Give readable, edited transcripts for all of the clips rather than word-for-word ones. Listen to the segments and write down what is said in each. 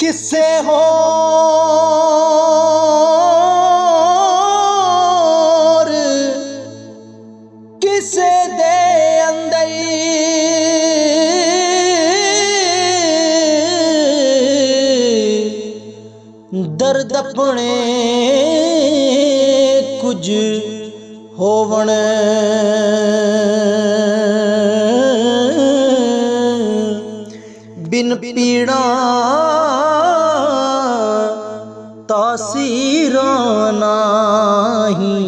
किसे हो किसे दे अंदर दर्द अपने कुछ होवण बिन पीड़ा तासीरा नाही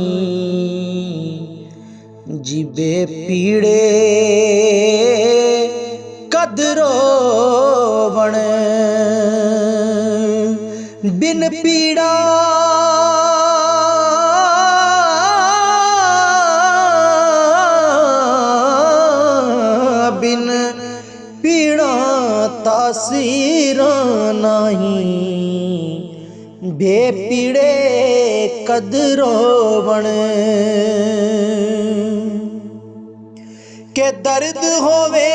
जिबे पीड़े कदरोवण बिन पीड़ा बिन पीड़ा तासीरा नहीं बेपीड़े कदरोवण के दर्द होवे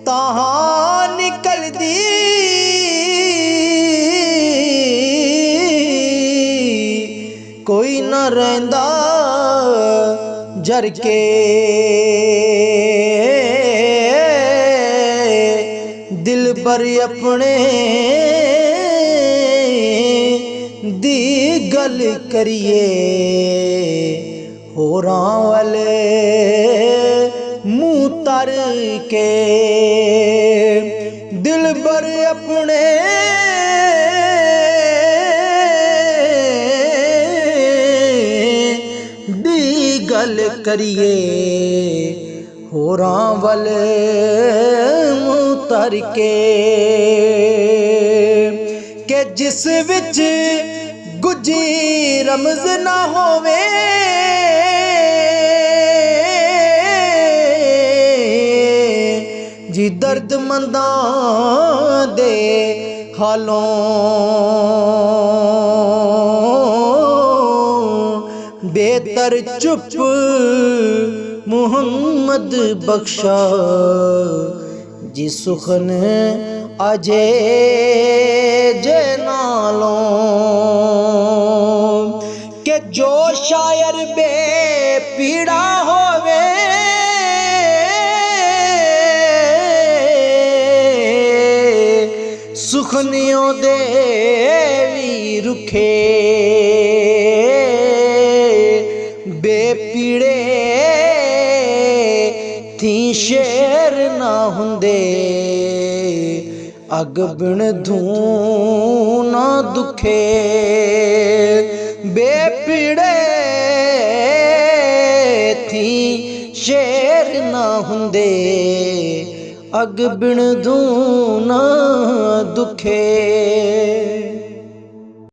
ताहां निकल दी कोई न रहिंदा जर के दिल बर अपने दी गल करिए होरां वाले मुँह तर के दिल बर अपने दी गल करिए होरां वाले मुँह तर के जिस विच गुजी रमज ना होवे जी दर्द मंदा दे हालों बेहतर चुप मुहम्मद बख्शा जी सुखन अजे जे नालों के जो शायर बे पीड़ा होवे सुखनियों दे भी रुखे बेपीड़े थी शेर ना हुंदे अग बिन धूं ना दुखे बेपीड़े थी शेर ना हुंदे अग बिन धूं ना दुखे।